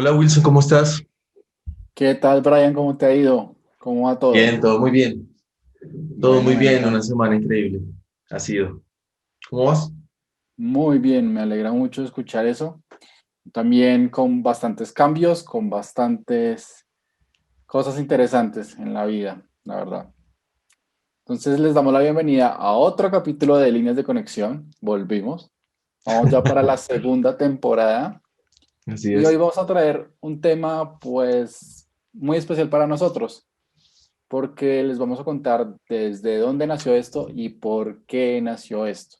Hola Wilson, ¿cómo estás? ¿Qué tal, Brian? ¿Cómo te ha ido? ¿Cómo va todo? Bien, todo muy bien. Todo Bueno, muy me bien, alegra una semana increíble. Ha sido. ¿Cómo vas? muy bien, me alegra mucho escuchar eso. También con bastantes cambios, con bastantes cosas interesantes en la vida, la verdad. Entonces les damos la bienvenida a otro capítulo de Líneas de Conexión. Volvimos. Vamos ya para la segunda temporada Así y hoy es. vamos a traer un tema pues muy especial para nosotros, porque les vamos a contar desde dónde nació esto y por qué nació esto.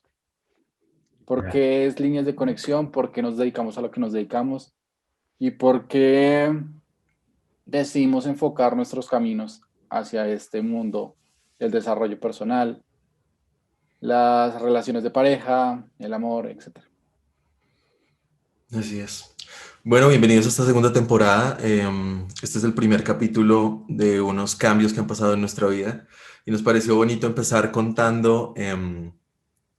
¿Por Ya. qué es líneas de conexión? ¿Por qué nos dedicamos a lo que nos dedicamos? ¿Y por qué decidimos enfocar nuestros caminos hacia este mundo del desarrollo personal, las relaciones de pareja, el amor, etcétera? Así es. Bueno, bienvenidos a esta segunda temporada. Este es el primer capítulo de unos cambios que han pasado en nuestra vida y nos pareció bonito empezar contando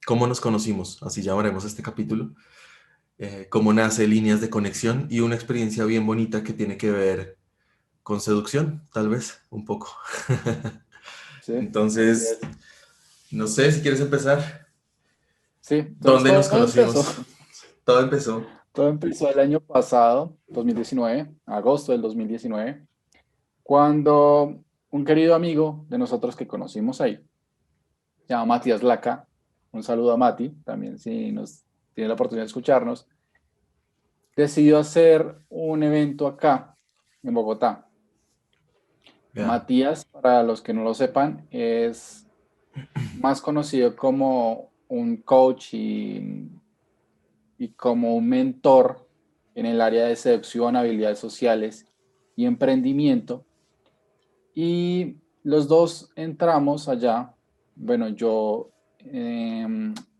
cómo nos conocimos, así llamaremos este capítulo, cómo nace Líneas de Conexión y una experiencia bien bonita que tiene que ver con seducción, tal vez, un poco. Sí, así Entonces, es. no sé si quieres empezar. Sí, entonces ¿Dónde nos todo empezó. conocimos? Todo empezó. Todo empezó el año pasado, 2019, agosto del 2019, cuando un querido amigo de nosotros que conocimos ahí, se llama Matías Laca. Un saludo a Mati, también si nos tiene la oportunidad de escucharnos. Decidió hacer un evento acá, en Bogotá. Ya. Matías, para los que no lo sepan, es más conocido como un coach y como un mentor en el área de seducción, habilidades sociales y emprendimiento. Y los dos entramos allá. Bueno, yo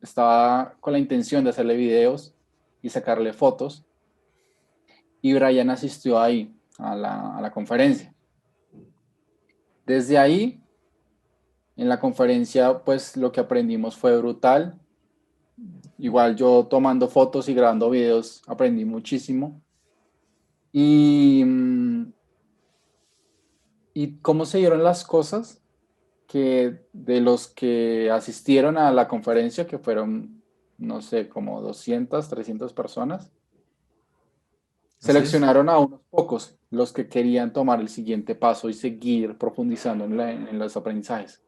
estaba con la intención de hacerle videos y sacarle fotos, y Brian asistió ahí a la conferencia. Desde ahí, en la conferencia, pues lo que aprendimos fue brutal. Igual yo tomando fotos y grabando videos aprendí muchísimo. Y, y cómo se dieron las cosas, que de los que asistieron a la conferencia, que fueron, no sé, como 200 300 personas, Así es. seleccionaron a unos pocos, los que querían tomar el siguiente paso y seguir profundizando en los aprendizajes.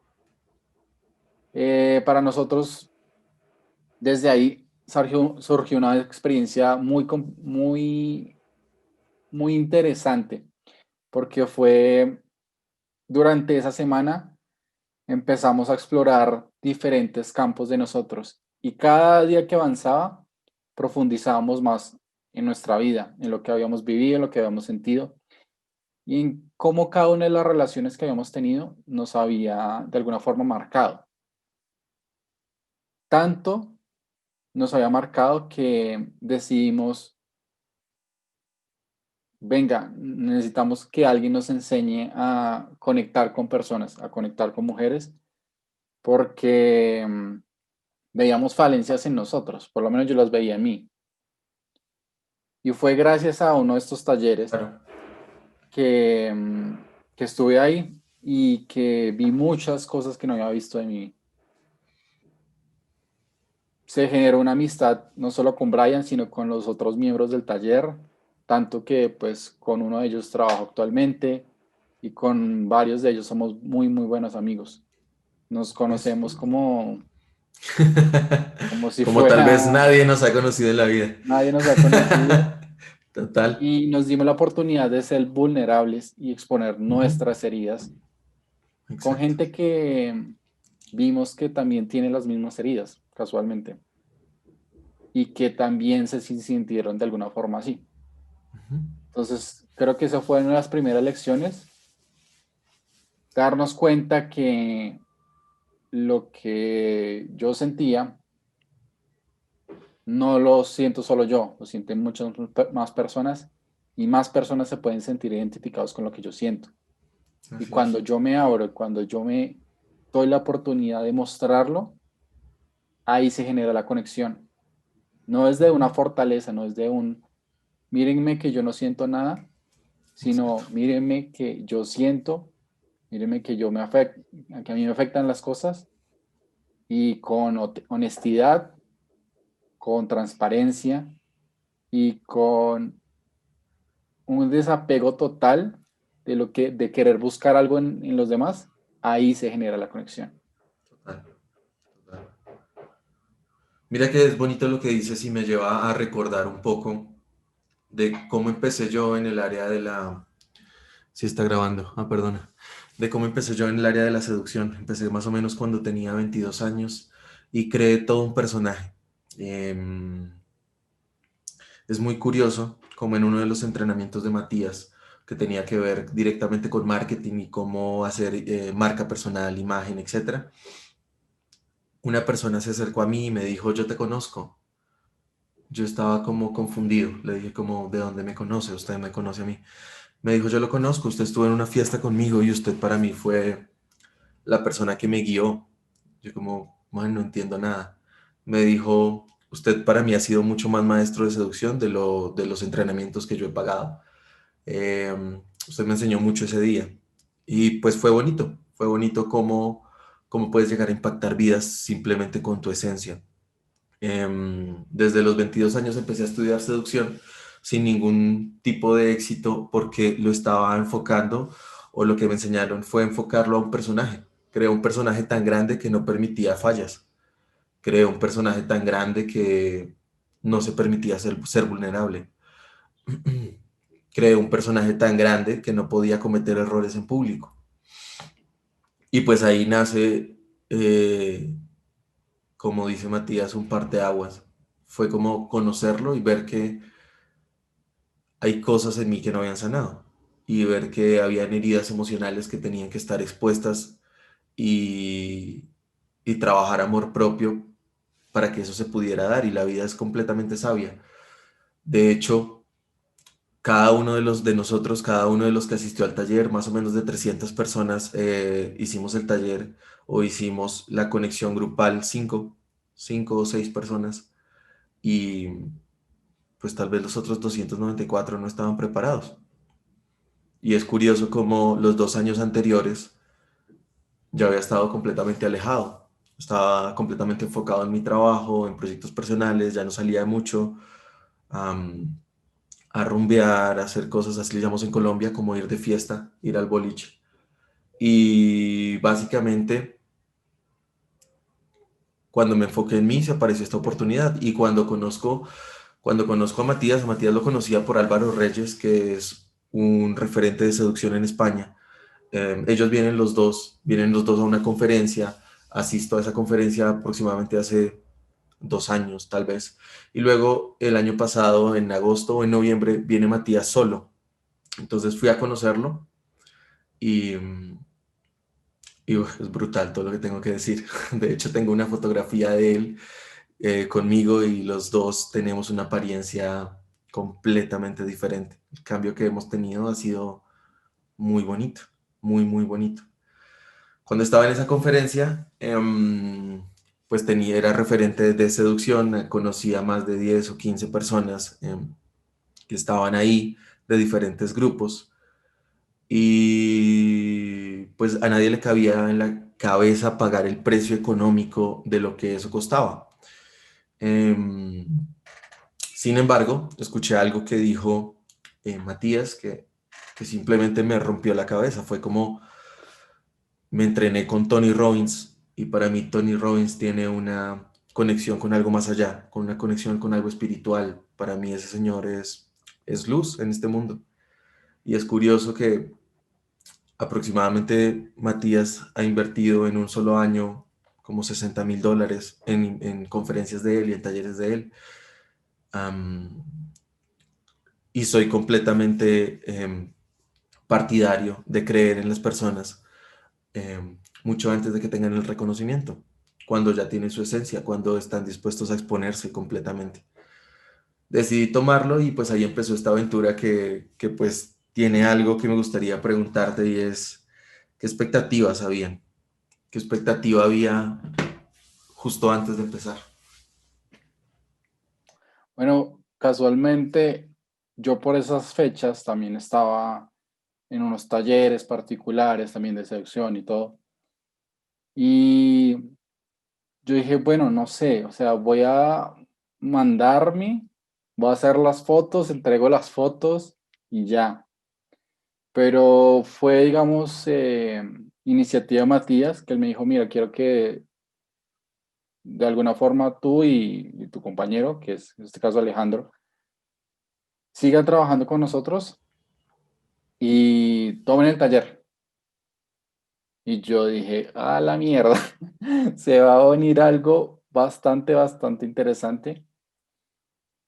Para nosotros, desde ahí surgió una experiencia muy interesante, porque fue durante esa semana empezamos a explorar diferentes campos de nosotros, y cada día que avanzaba profundizábamos más en nuestra vida, en lo que habíamos vivido, en lo que habíamos sentido y en cómo cada una de las relaciones que habíamos tenido nos había de alguna forma marcado. Tanto nos había marcado que decidimos, venga, necesitamos que alguien nos enseñe a conectar con personas, a conectar con mujeres, porque veíamos falencias en nosotros, por lo menos yo las veía en mí. Y fue gracias a uno de estos talleres Claro. que, que estuve ahí y que vi muchas cosas que no había visto de mí. Se generó una amistad no solo con Brian, sino con los otros miembros del taller, tanto que pues con uno de ellos trabajo actualmente y con varios de ellos somos muy buenos amigos. Nos Es- conocemos como si Como tal vez fuera nadie nos ha conocido en la vida. nadie nos ha conocido, Total. y nos dimos la oportunidad de ser vulnerables y exponer Ujú. nuestras heridas con Exacto. gente que vimos que también tiene las mismas heridas, casualmente, y que también se sintieron de alguna forma así. Ujú. Entonces, creo que esa fue una de las primeras lecciones, darnos cuenta que lo que yo sentía no lo siento solo yo, lo sienten muchas más personas, y más personas se pueden sentir identificados con lo que yo siento. Y Así cuando es. yo me abro, cuando yo me doy la oportunidad de mostrarlo, ahí se genera la conexión. No es de Ujú. una fortaleza, no es de un, mírenme que yo no siento nada, sino mírenme que yo siento, mírenme que que a mí me afectan las cosas y con honestidad, con transparencia y con un desapego total de querer buscar algo en los demás, ahí se genera la conexión. Total, total. Mira que es bonito lo que dices y me lleva a recordar un poco de cómo empecé yo en el área de la... Sí está grabando, perdona. De cómo empecé yo en el área de la seducción. Empecé más o menos cuando tenía 22 años y creé todo un personaje. Em, es muy curioso como en uno de los entrenamientos de Matías, que tenía que ver directamente con marketing y cómo hacer marca personal, imagen, etcétera. Una persona se acercó a mí y me dijo, yo te conozco. Yo estaba como confundido. Le dije como, ¿de dónde me conoce? Usted me conoce a mí. Me dijo, yo lo conozco. Usted estuvo en una fiesta conmigo y usted para mí fue la persona que me guió. Yo como, bueno, no entiendo nada. Me dijo, usted para mí ha sido mucho más maestro de seducción de los entrenamientos que yo he pagado. Usted me enseñó mucho ese día. Y pues fue bonito cómo puedes llegar a impactar vidas simplemente con tu esencia. Desde los 22 años empecé a estudiar seducción sin ningún tipo de éxito porque lo estaba enfocando o lo que me enseñaron fue enfocarlo a un personaje. Creé un personaje tan grande que no permitía fallas. Creé un personaje tan grande que no se permitía ser vulnerable. Creé un personaje tan grande que no podía cometer errores en público. Y pues ahí nace, como dice Matías, un parteaguas. Fue como conocerlo y ver que hay cosas en mí que no habían sanado y ver que habían heridas emocionales que tenían que estar expuestas y, y trabajar amor propio para que eso se pudiera dar y la vida es completamente sabia. De hecho, cada uno de nosotros, cada uno de los que asistió al taller, más o menos de 300 personas, hicimos el taller o hicimos la conexión grupal, cinco o seis personas, y pues tal vez los otros 294 no estaban preparados. Y es curioso como los 2 años anteriores yo había estado completamente alejado. Estaba completamente enfocado en mi trabajo, en proyectos personales, ya no salía mucho am, a rumbear, a hacer cosas, así le llamamos en Colombia, como ir de fiesta, ir al boliche. Y básicamente, cuando me enfoqué en mí, se apareció esta oportunidad. Y cuando conozco a Matías lo conocía por Álvaro Reyes, que es un referente de seducción en España. Ellos vienen los dos a una conferencia, asisto a esa conferencia aproximadamente hace 2 años tal vez, y luego el año pasado, en agosto o en noviembre, viene Matías solo, entonces fui a conocerlo y, es brutal todo lo que tengo que decir. De hecho, tengo una fotografía de él conmigo y los dos tenemos una apariencia completamente diferente. El cambio que hemos tenido ha sido muy bonito, muy, muy bonito. Cuando estaba en esa conferencia, pues era referente de seducción, conocía más de 10 o 15 personas que estaban ahí de diferentes grupos y pues a nadie le cabía en la cabeza pagar el precio económico de lo que eso costaba. Em, Sin embargo, escuché algo que dijo Matías que simplemente me rompió la cabeza. Fue como me entrené con Tony Robbins y para mí Tony Robbins tiene una conexión con algo más allá, con una conexión con algo espiritual. Para mí ese señor es luz en este mundo. Y es curioso que aproximadamente Matías ha invertido en un solo año como $60,000 en conferencias de él y en talleres de él. Am, y soy completamente partidario de creer en las personas mucho antes de que tengan el reconocimiento, cuando ya tienen su esencia, cuando están dispuestos a exponerse completamente. Decidí tomarlo y pues ahí empezó esta aventura que pues tiene algo que me gustaría preguntarte y es, ¿qué expectativas habían? ¿Qué expectativa había justo antes de empezar? Bueno, casualmente yo por esas fechas también estaba en unos talleres particulares también de seducción y todo. Y yo dije, bueno, no sé, o sea, voy a mandarme, voy a hacer las fotos, entrego las fotos y ya. Pero fue, digamos, iniciativa de Matías, que él me dijo, mira, quiero que de alguna forma tú y tu compañero, que es en este caso Alejandro, sigan trabajando con nosotros y tomen el taller. Y yo dije, a la mierda, se va a venir algo bastante, bastante interesante.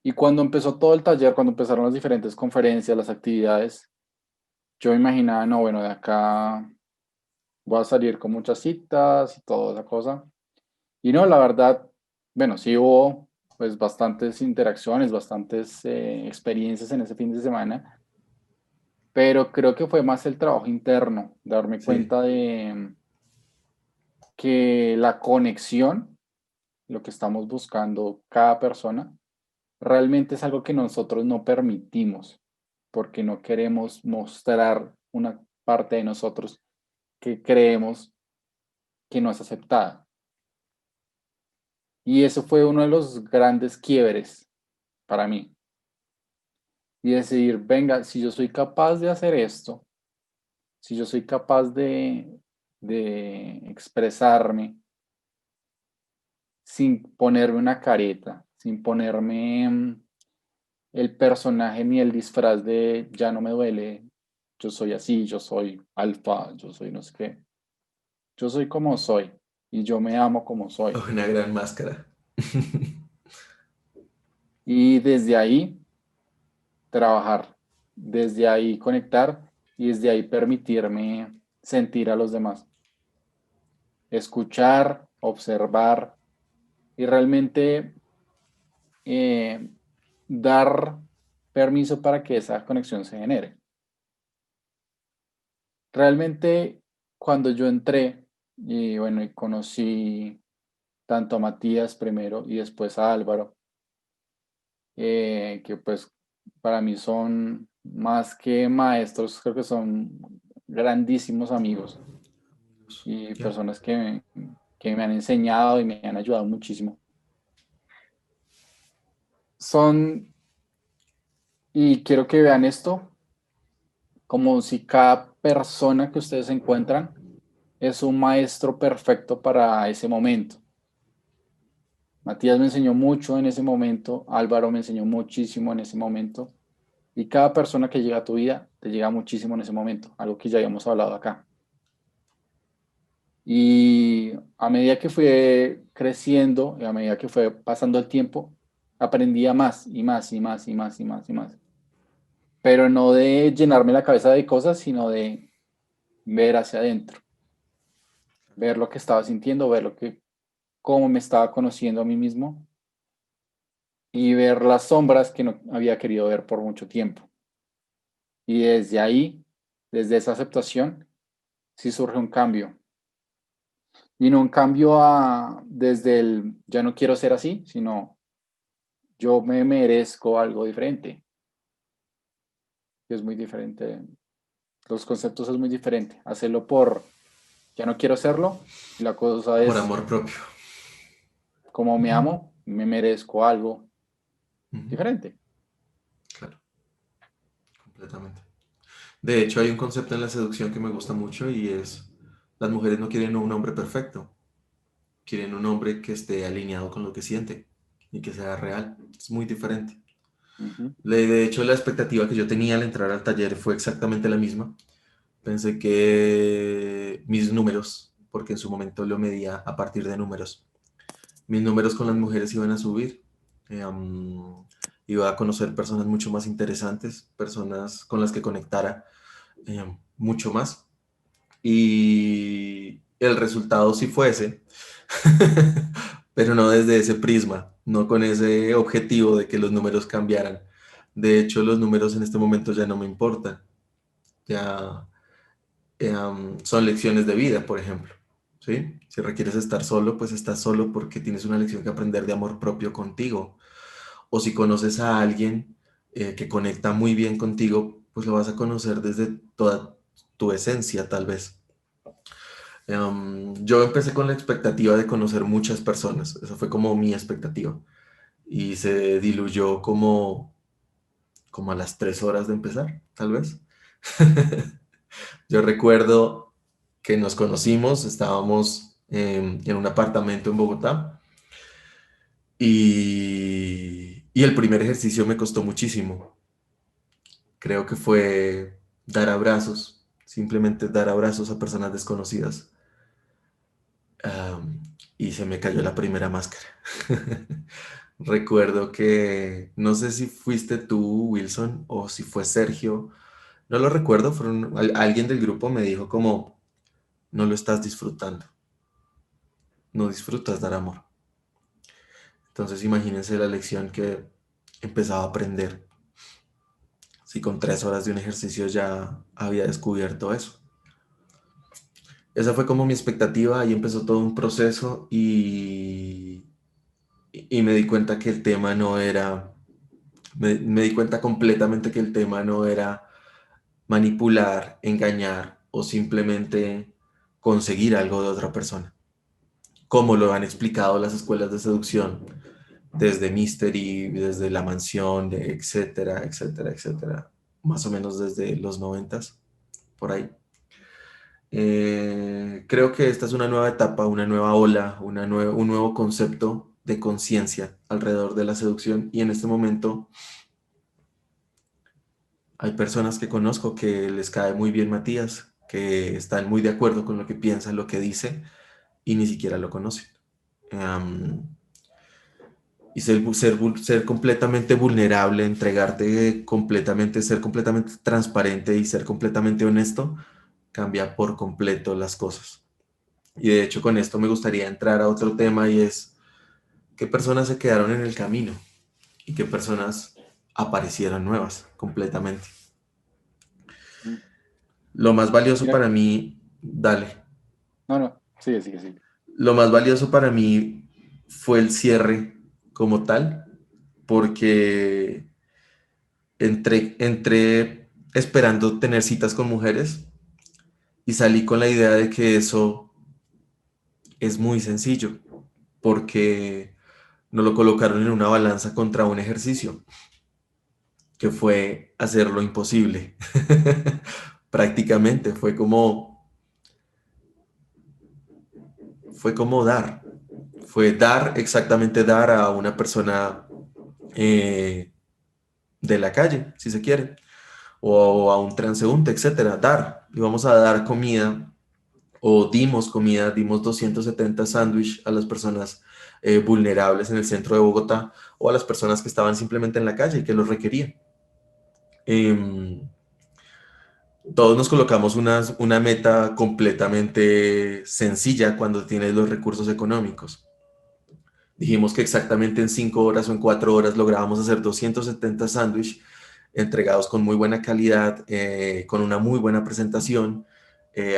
Y cuando empezó todo el taller, cuando empezaron las diferentes conferencias, las actividades, yo me imaginaba, no, bueno, de acá voy a salir con muchas citas y toda esa cosa. Y no, la verdad, bueno, sí hubo pues bastantes interacciones, bastantes experiencias en ese fin de semana, pero creo que fue más el trabajo interno, darme Sí, cuenta de que la conexión, lo que estamos buscando cada persona, realmente es algo que nosotros no permitimos, porque no queremos mostrar una parte de nosotros que creemos que no es aceptada. Y eso fue uno de los grandes quiebres para mí. Y decidir, venga, si yo soy capaz de hacer esto, si yo soy capaz de expresarme sin ponerme una careta, sin ponerme el personaje ni el disfraz de ya no me duele, yo soy así, yo soy alfa, yo soy no sé qué. Yo soy como soy y yo me amo como soy. una gran máscara. Y desde ahí trabajar, desde ahí conectar y desde ahí permitirme sentir a los demás, escuchar, observar y realmente eh, dar permiso para que esa conexión se genere. Realmente cuando yo entré y bueno, y conocí tanto a Matías primero y después a Álvaro, que pues para mí son más que maestros, creo que son grandísimos amigos y Ya. personas que me han enseñado y me han ayudado muchísimo. Son, y quiero que vean esto, como si cada persona que ustedes encuentran es un maestro perfecto para ese momento. Matías me enseñó mucho en ese momento, Álvaro me enseñó muchísimo en ese momento, y cada persona que llega a tu vida te llega muchísimo en ese momento, algo que ya habíamos hablado acá. Y a medida que fue creciendo, y a medida que fue pasando el tiempo, aprendía más y más y más y más y más y más. Pero no de llenarme la cabeza de cosas, sino de ver hacia adentro, ver lo que estaba sintiendo, ver lo que, cómo me estaba conociendo a mí mismo y ver las sombras que no había querido ver por mucho tiempo. Y desde ahí, desde esa aceptación, sí surge un cambio. Y no un cambio desde el ya no quiero ser así, sino yo me merezco algo diferente. Es muy diferente. Los conceptos es muy diferente. Hacerlo por ya no quiero serlo. Y la cosa Por es amor propio. como me amo, me merezco algo Ujú, diferente. claro, completamente. De hecho, hay un concepto en la seducción que me gusta mucho y es, las mujeres no quieren un hombre perfecto, quieren un hombre que esté alineado con lo que siente y que sea real. Es muy diferente. Ujú, De hecho, la expectativa que yo tenía al entrar al taller fue exactamente la misma. Pensé que mis números, porque en su momento lo medía a partir de números, mis números con las mujeres iban a subir. Iba a conocer personas mucho más interesantes, personas con las que conectara mucho más. Y el resultado sí fuese, pero no desde ese prisma, no con ese objetivo de que los números cambiaran. De hecho, los números en este momento ya no me importan. Ya son lecciones de vida, por ejemplo. ¿Sí? Si requieres estar solo, pues estás solo porque tienes una lección que aprender de amor propio contigo. O si conoces a alguien que conecta muy bien contigo, pues lo vas a conocer desde toda tu esencia, tal vez. Yo empecé con la expectativa de conocer muchas personas, esa fue como mi expectativa, y se diluyó como a las 3 horas de empezar, tal vez. Yo recuerdo que nos conocimos, estábamos en un apartamento en Bogotá y el primer ejercicio me costó muchísimo. Creo que fue dar abrazos, simplemente dar abrazos a personas desconocidas. Am, y se me cayó la primera máscara. Recuerdo que, no sé si fuiste tú, Wilson, o si fue Sergio, no lo recuerdo, alguien del grupo me dijo como, no lo estás disfrutando, no disfrutas dar amor. Entonces imagínense la lección que empezaba a aprender, si con 3 horas de un ejercicio ya había descubierto eso. Esa fue como mi expectativa, ahí empezó todo un proceso y me di cuenta que el tema no era, me di cuenta completamente que el tema no era manipular, engañar o simplemente conseguir algo de otra persona, como lo han explicado las escuelas de seducción, desde Mystery, desde La Mansión, etcétera, etcétera, etcétera, más o menos desde los 90, por ahí. Creo que esta es una nueva etapa, una nueva ola, un nuevo concepto de conciencia alrededor de la seducción y en este momento hay personas que conozco que les cae muy bien Matías, que están muy de acuerdo con lo que piensa, lo que dice y ni siquiera lo conocen. Am, y ser completamente vulnerable, entregarte completamente, ser completamente transparente y ser completamente honesto, cambia por completo las cosas. Y de hecho con esto me gustaría entrar a otro tema y es qué personas se quedaron en el camino y qué personas aparecieron nuevas completamente. Mm. Lo más valioso Mira, para mí, dale, no, no, sigue, sigue, sigue. lo más valioso para mí fue el cierre como tal, porque entré esperando tener citas con mujeres y salí con la idea de que eso es muy sencillo, porque nos lo colocaron en una balanza contra un ejercicio, que fue hacer lo imposible. Prácticamente fue como dar, exactamente dar a una persona eh, de la calle, si se quiere, o a un transeúnte, etcétera, dar. Y vamos a dar comida o dimos comida, dimos 270 sándwiches a las personas vulnerables en el centro de Bogotá o a las personas que estaban simplemente en la calle y que los requerían. Em, todos nos colocamos una meta completamente sencilla cuando tienes los recursos económicos. Dijimos que exactamente en 5 horas o en 4 horas lográbamos hacer 270 sándwiches entregados con muy buena calidad, con una muy buena presentación,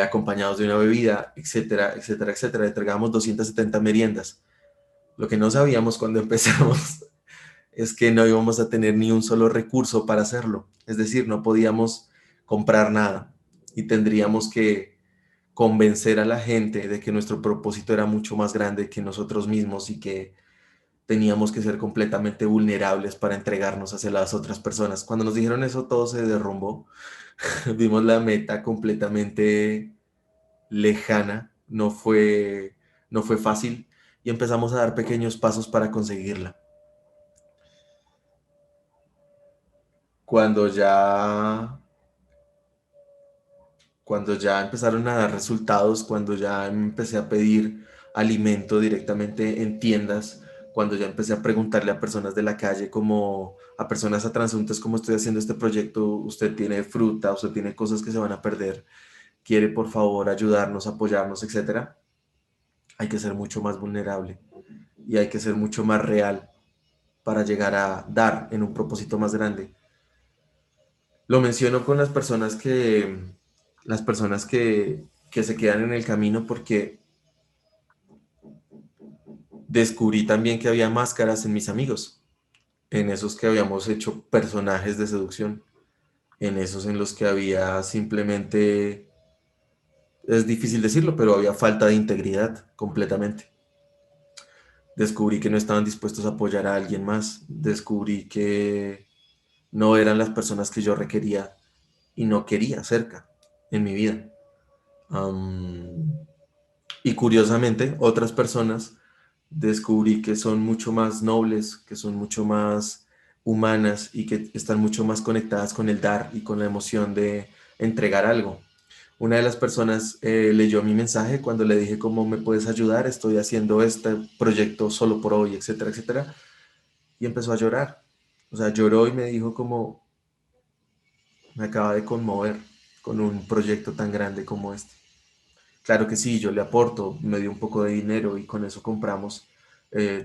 acompañados de una bebida, etcétera, etcétera, etcétera. Entregamos 270 meriendas. Lo que no sabíamos cuando empezamos es que no íbamos a tener ni un solo recurso para hacerlo. Es decir, no podíamos comprar nada y tendríamos que convencer a la gente de que nuestro propósito era mucho más grande que nosotros mismos y que teníamos que ser completamente vulnerables para entregarnos hacia las otras personas. Cuando nos dijeron eso, todo se derrumbó. Vimos la meta completamente lejana, no fue fácil y empezamos a dar pequeños pasos para conseguirla. Cuando ya, cuando ya empezaron a dar resultados, cuando ya empecé a pedir alimento directamente en tiendas, cuando ya empecé a preguntarle a personas de la calle, como a personas a transeúntes, cómo estoy haciendo este proyecto, usted tiene fruta, usted tiene cosas que se van a perder, quiere por favor ayudarnos, apoyarnos, etcétera. Hay que ser mucho más vulnerable y hay que ser mucho más real para llegar a dar en un propósito más grande. Lo menciono con las personas que se quedan en el camino porque descubrí también que había máscaras en mis amigos. en esos que habíamos hecho personajes de seducción, en esos en los que había simplemente, es difícil decirlo, pero había falta de integridad completamente. Descubrí que no estaban dispuestos a apoyar a alguien más, descubrí que no eran las personas que yo requería y no quería cerca en mi vida. Am, y curiosamente, otras personas descubrí que son mucho más nobles, que son mucho más humanas y que están mucho más conectadas con el dar y con la emoción de entregar algo. Una de las personas leyó mi mensaje cuando le dije cómo me puedes ayudar, estoy haciendo este proyecto solo por hoy, etcétera, etcétera, y empezó a llorar. O sea, lloró y me dijo como me acaba de conmover con un proyecto tan grande como este. Claro que sí, yo le aporto, me dio un poco de dinero y con eso compramos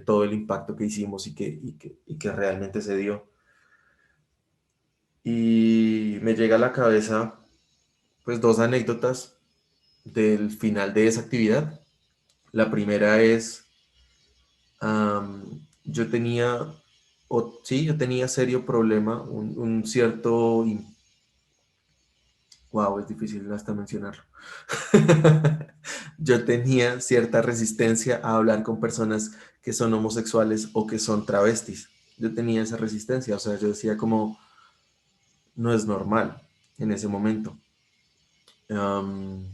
todo el impacto que hicimos y que realmente se dio. Y me llega a la cabeza pues dos anécdotas del final de esa actividad. La primera es, yo tenía, sí, yo tenía serio problema, un cierto, wow, es difícil hasta mencionarlo. Yo tenía cierta resistencia a hablar con personas que son homosexuales o que son travestis. Yo tenía esa resistencia, o sea, yo decía como, no es normal en ese momento. Am,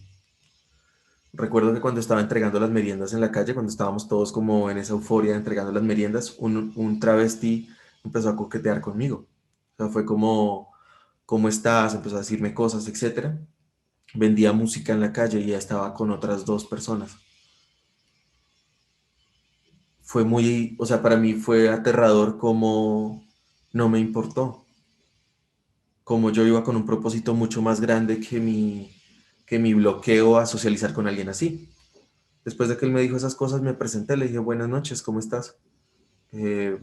Recuerdo que cuando estaba entregando las meriendas en la calle, cuando estábamos todos como en esa euforia entregando las meriendas, un travesti empezó a coquetear conmigo. O sea, fue como, ¿cómo estás? Empezó a decirme cosas, etcétera. Vendía música en la calle y ya estaba con otras dos personas. Fue muy, o sea, para mí fue aterrador como no me importó, como yo iba con un propósito mucho más grande que mi bloqueo a socializar con alguien así. Después de que él me dijo esas cosas, me presenté, le dije, buenas noches, ¿cómo estás? Eh,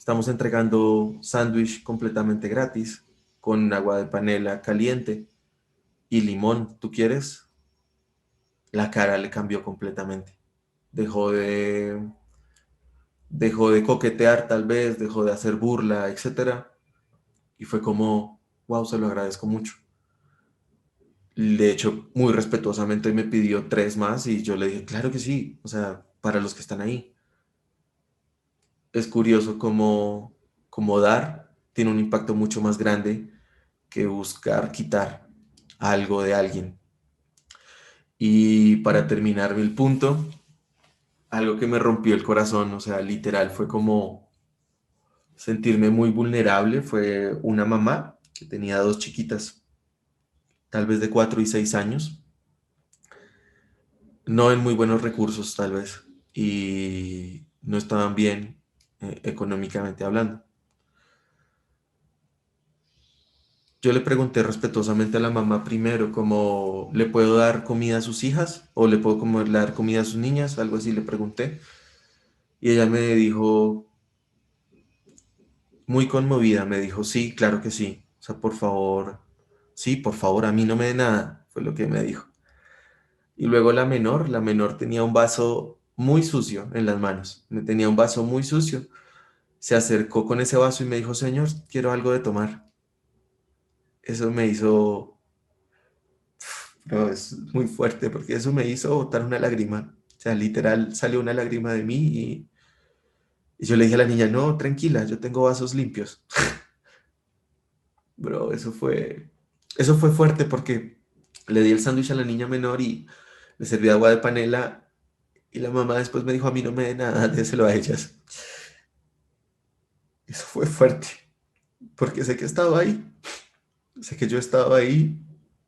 Estamos entregando sándwich completamente gratis, con agua de panela caliente y limón, ¿tú quieres? La cara le cambió completamente. Dejó de, dejó de coquetear tal vez, dejó de hacer burla, etcétera. Y fue como, wow, se lo agradezco mucho. De hecho, muy respetuosamente me pidió tres más y yo le dije, claro que sí, o sea, para los que están ahí. Es curioso cómo dar tiene un impacto mucho más grande que buscar quitar algo de alguien. Y para terminar el punto, algo que me rompió el corazón, o sea, literal, fue como sentirme muy vulnerable, fue una mamá que tenía dos chiquitas, tal vez de 4 y 6 años, no en muy buenos recursos tal vez, y no estaban bien económicamente hablando. Yo le pregunté respetuosamente a la mamá primero, como, ¿le puedo dar comida a sus hijas? ¿O le puedo dar comida a sus niñas? Algo así le pregunté. Y ella me dijo, muy conmovida, me dijo, sí, claro que sí. O sea, por favor, sí, por favor, a mí no me dé nada, fue lo que me dijo. Y luego la menor tenía un vaso muy sucio en las manos. Me tenía un vaso muy sucio. Se acercó con ese vaso y me dijo, señor, quiero algo de tomar. Eso me hizo, no, es muy fuerte porque eso me hizo botar una lágrima. O sea, literal salió una lágrima de mí y yo le dije a la niña, no, tranquila, yo tengo vasos limpios. Bro, eso fue fuerte porque le di el sándwich a la niña menor y le serví agua de panela y la mamá después me dijo, a mí no me dé nada, déselo a ellas. Eso fue fuerte porque sé que he estado ahí, sé que yo he estado ahí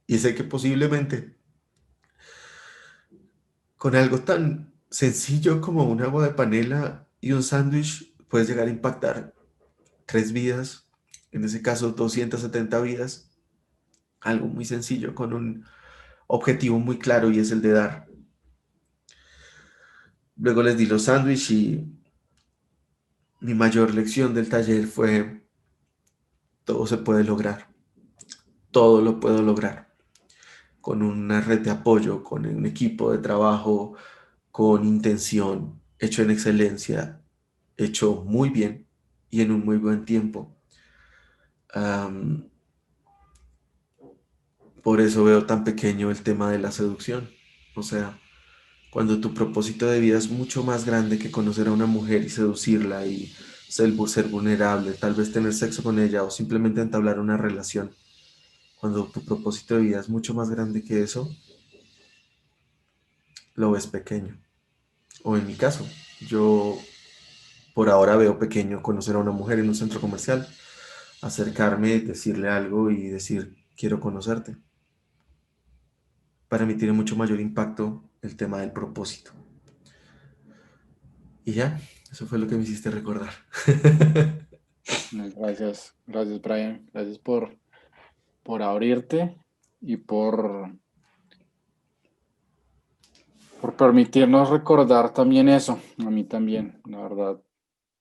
y sé que posiblemente con algo tan sencillo como un agua de panela y un sándwich puedes llegar a impactar 3 vidas, en ese caso 270 vidas, algo muy sencillo con un objetivo muy claro y es el de dar. Luego les di los sándwiches y mi mayor lección del taller fue, todo se puede lograr, todo lo puedo lograr, con una red de apoyo, con un equipo de trabajo, con intención, hecho en excelencia, hecho muy bien y en un muy buen tiempo. Am, por eso veo tan pequeño el tema de la seducción. O sea, cuando tu propósito de vida es mucho más grande que conocer a una mujer y seducirla y ser vulnerable, tal vez tener sexo con ella o simplemente entablar una relación. Cuando tu propósito de vida es mucho más grande que eso, lo ves pequeño. O en mi caso, yo por ahora veo pequeño conocer a una mujer en un centro comercial, acercarme, decirle algo y decir, quiero conocerte. Para mí tiene mucho mayor impacto el tema del propósito. Y ya, eso fue lo que me hiciste recordar. Gracias, gracias Brian, gracias por abrirte y por permitirnos recordar también eso, a mí también, la verdad,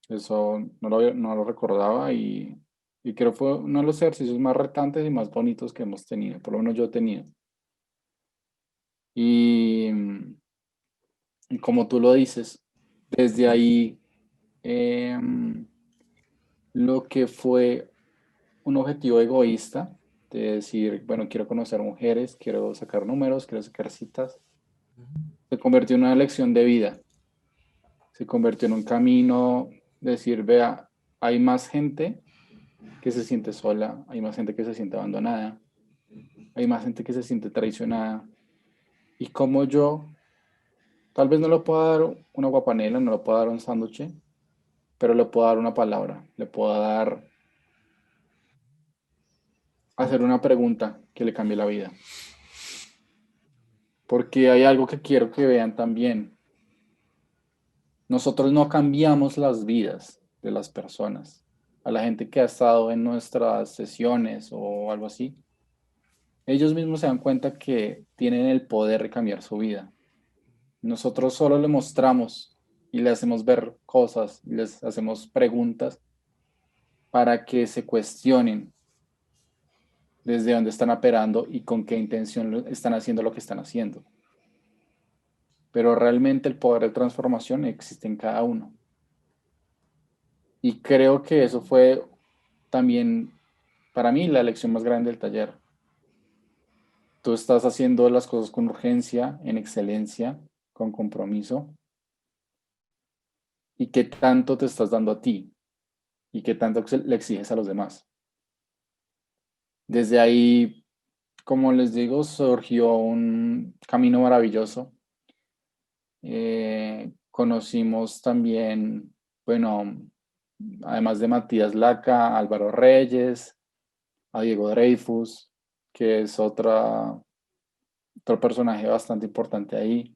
eso no lo recordaba y creo que fue uno de los ejercicios más retantes y más bonitos que hemos tenido, por lo menos yo he tenido. Y, y como tú lo dices, desde ahí em, lo que fue un objetivo egoísta de decir, bueno, quiero conocer mujeres, quiero sacar números, quiero sacar citas, se convirtió en una lección de vida, se convirtió en un camino de decir, vea, hay más gente que se siente sola, hay más gente que se siente abandonada, hay más gente que se siente traicionada. Y como yo, tal vez no le puedo dar una guapanela, no le puedo dar un sándwich, pero le puedo dar una palabra, le puedo dar, hacer una pregunta que le cambie la vida. Porque hay algo que quiero que vean también. Nosotros no cambiamos las vidas de las personas. A la gente que ha estado en nuestras sesiones o algo así, ellos mismos se dan cuenta que tienen el poder de cambiar su vida. Nosotros solo le mostramos y le hacemos ver cosas, y les hacemos preguntas para que se cuestionen desde dónde están operando y con qué intención están haciendo lo que están haciendo. Pero realmente el poder de transformación existe en cada uno. Y creo que eso fue también para mí la lección más grande del taller. Tú estás haciendo las cosas con urgencia, en excelencia, con compromiso, y qué tanto te estás dando a ti y qué tanto le exiges a los demás. Desde ahí, como les digo, surgió un camino maravilloso. Conocimos también, bueno, además de Matías Laca, Álvaro Reyes, a Diego Dreyfus, que es otro personaje bastante importante ahí.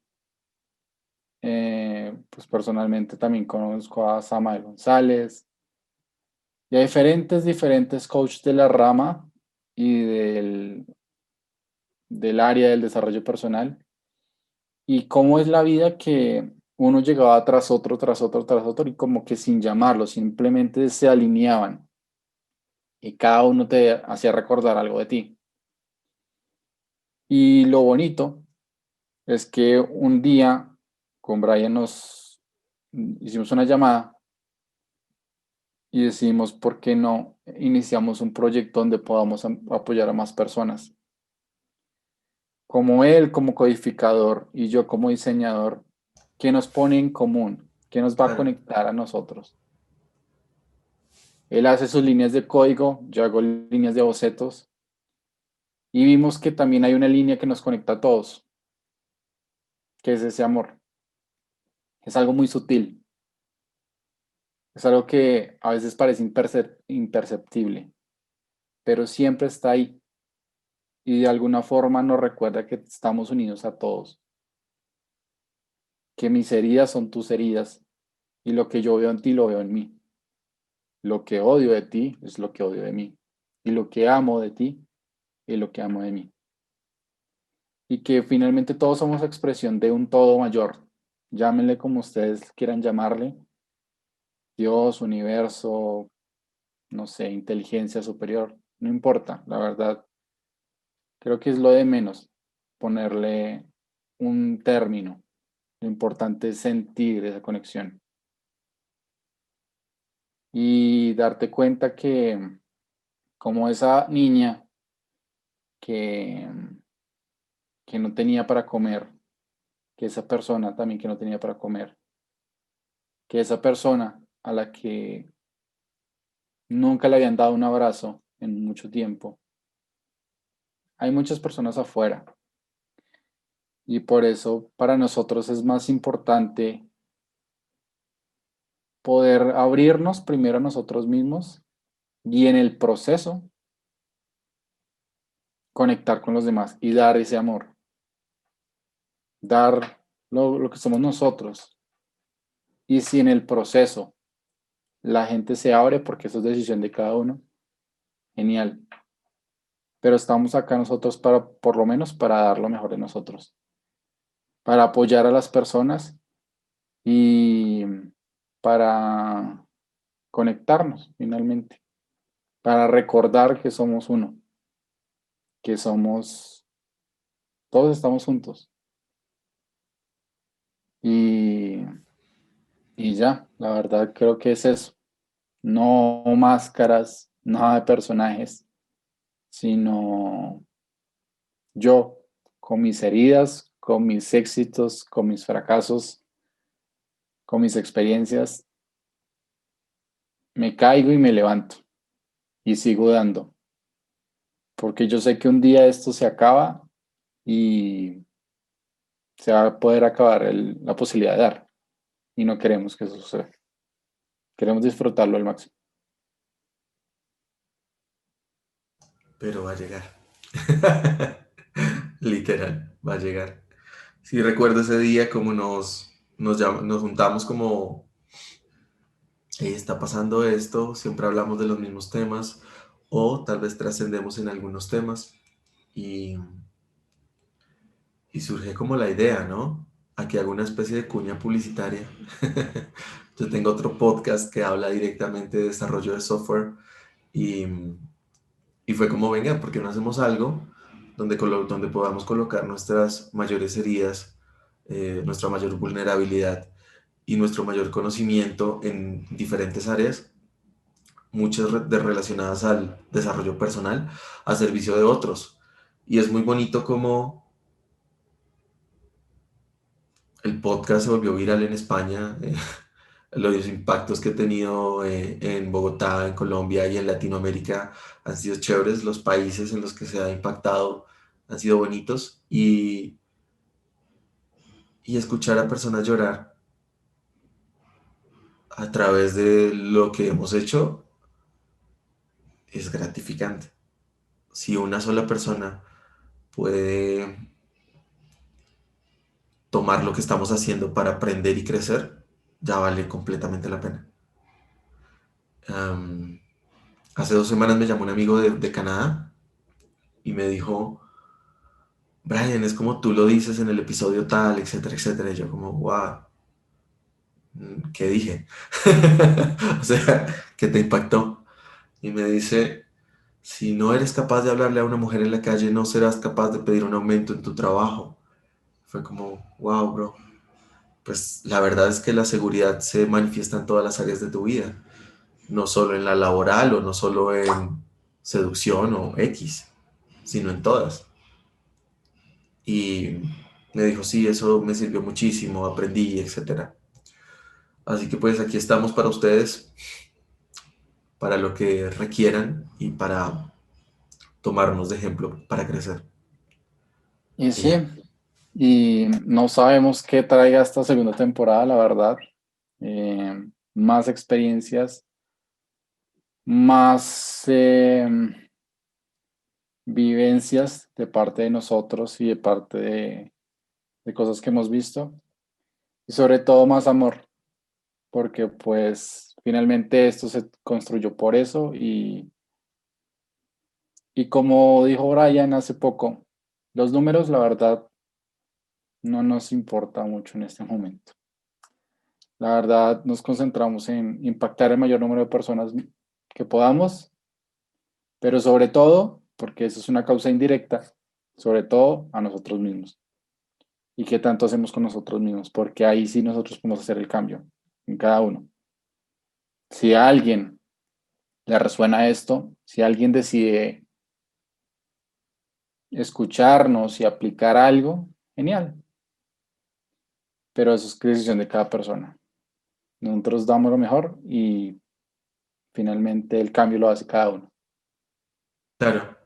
Pues personalmente también conozco a Samael González y a diferentes coaches de la rama y del área del desarrollo personal. Y cómo es la vida que uno llegaba tras otro, tras otro, tras otro y como que sin llamarlo, simplemente se alineaban y cada uno te hacía recordar algo de ti. Y lo bonito es que un día con Brian nos hicimos una llamada y decidimos por qué no iniciamos un proyecto donde podamos apoyar a más personas. Como él como codificador y yo como diseñador, ¿qué nos pone en común? ¿Qué nos va a Claro. conectar a nosotros? Él hace sus líneas de código, yo hago líneas de bocetos y vimos que también hay una línea que nos conecta a todos, que es ese amor. Es algo muy sutil, es algo que a veces parece imperceptible, pero siempre está ahí y de alguna forma nos recuerda que estamos unidos a todos, que mis heridas son tus heridas y lo que yo veo en ti lo veo en mí. Lo que odio de ti es lo que odio de mí y lo que amo de ti es lo que amo de mí. Y que finalmente todos somos expresión de un todo mayor. Llámenle como ustedes quieran llamarle, Dios, universo, no sé, inteligencia superior, no importa, la verdad, creo que es lo de menos ponerle un término. Lo importante es sentir esa conexión. y darte cuenta que como esa niña que, que no tenía para comer, que esa persona también que no tenía para comer, que esa persona a la que nunca le habían dado un abrazo en mucho tiempo. Hay muchas personas afuera y por eso para nosotros es más importante poder abrirnos primero a nosotros mismos y en el proceso conectar con los demás y dar ese amor, dar lo que somos nosotros. Y si en el proceso la gente se abre, porque eso es decisión de cada uno, genial. Pero estamos acá nosotros para, por lo menos, para dar lo mejor de nosotros, para apoyar a las personas y para conectarnos finalmente, para recordar que somos uno, que somos, todos estamos juntos. Y, y ya, la verdad creo que es eso. No máscaras, nada de personajes, sino yo, con mis heridas, con mis éxitos, con mis fracasos, con mis experiencias, me caigo y me levanto y sigo dando, porque yo sé que un día esto se acaba y se va a poder acabar la posibilidad de dar y no queremos que eso suceda. Queremos disfrutarlo al máximo. Pero va a llegar. Literal, va a llegar. Sí, recuerdo ese día como nos juntamos como, está pasando esto, siempre hablamos de los mismos temas o tal vez trascendemos en algunos temas y, y surge como la idea, ¿no? Aquí hago una especie de cuña publicitaria. Yo tengo otro podcast que habla directamente de desarrollo de software y, y fue como, venga, ¿por qué no hacemos algo donde podamos colocar nuestras mayores heridas, nuestra mayor vulnerabilidad y nuestro mayor conocimiento en diferentes áreas, muchas relacionadas al desarrollo personal, a servicio de otros? Y es muy bonito como el podcast se volvió viral en España, los impactos que he tenido en Bogotá, en Colombia y en Latinoamérica han sido chéveres, los países en los que se ha impactado han sido bonitos y escuchar a personas llorar a través de lo que hemos hecho es gratificante. Si una sola persona puede tomar lo que estamos haciendo para aprender y crecer, ya vale completamente la pena. Am, Hace 2 semanas me llamó un amigo de Canadá y me dijo, Brian, es como tú lo dices en el episodio tal, etcétera, etcétera. Y yo como, wow, ¿qué dije? O sea, ¿qué te impactó? Y me dice, si no eres capaz de hablarle a una mujer en la calle, no serás capaz de pedir un aumento en tu trabajo. Fue como, wow, bro. Pues la verdad es que la seguridad se manifiesta en todas las áreas de tu vida, no solo en la laboral o no solo en seducción o X, sino en todas. Y me dijo, sí, eso me sirvió muchísimo, aprendí, etcétera. Así que pues aquí estamos para ustedes, para lo que requieran y para tomarnos de ejemplo para crecer. Y Y sí, ya. y no sabemos qué traiga esta segunda temporada, la verdad. Más experiencias, más vivencias de parte de nosotros y de parte de cosas que hemos visto. Y sobre todo más amor, porque pues finalmente esto se construyó por eso y como dijo Brian hace poco, los números la verdad no nos importa mucho en este momento. La verdad nos concentramos en impactar el mayor número de personas que podamos, pero sobre todo, porque eso es una causa indirecta, sobre todo a nosotros mismos. ¿Y qué tanto hacemos con nosotros mismos? Porque ahí sí nosotros podemos hacer el cambio en cada uno. Si a alguien le resuena esto, si alguien decide escucharnos y aplicar algo, genial. Pero eso es decisión de cada persona. Nosotros damos lo mejor y finalmente el cambio lo hace cada uno. Claro,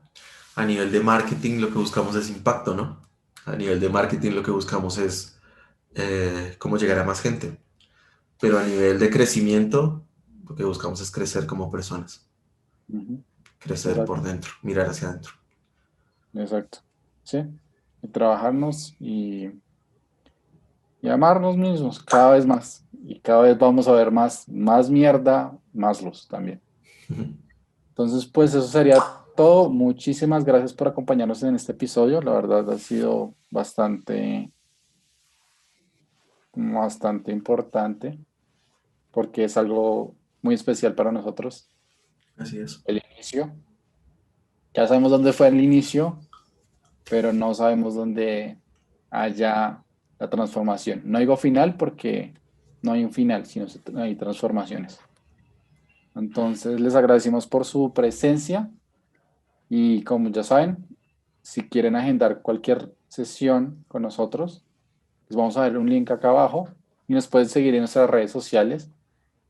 a nivel de marketing lo que buscamos es impacto, ¿no? A nivel de marketing lo que buscamos es cómo llegar a más gente. Pero a nivel de crecimiento, lo que buscamos es crecer como personas, Ujú. crecer por Exacto, dentro, mirar hacia adentro. exacto. Sí, y trabajarnos y amarnos mismos cada vez más. Y cada vez vamos a ver más mierda, más luz también. Entonces, pues eso sería todo. Muchísimas gracias por acompañarnos en este episodio. La verdad ha sido bastante importante porque es algo muy especial para nosotros. Así es. El inicio. Ya sabemos dónde fue el inicio, pero no sabemos dónde haya la transformación. No digo final porque no hay un final, sino hay transformaciones. Entonces, les agradecemos por su presencia y como ya saben, si quieren agendar cualquier sesión con nosotros, les vamos a dar un link acá abajo y nos pueden seguir en nuestras redes sociales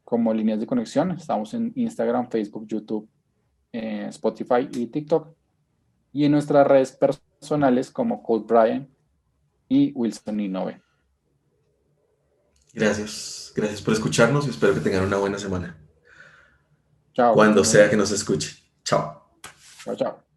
como Líneas de Conexión. Estamos en Instagram, Facebook, YouTube, Spotify y TikTok. Y en nuestras redes personales como Code Brian y Wilson Innove. Gracias. Gracias por escucharnos y espero que tengan una buena semana. Chao, que Cuando estén muy sea bien. que nos escuche. Chao. Chao, chao.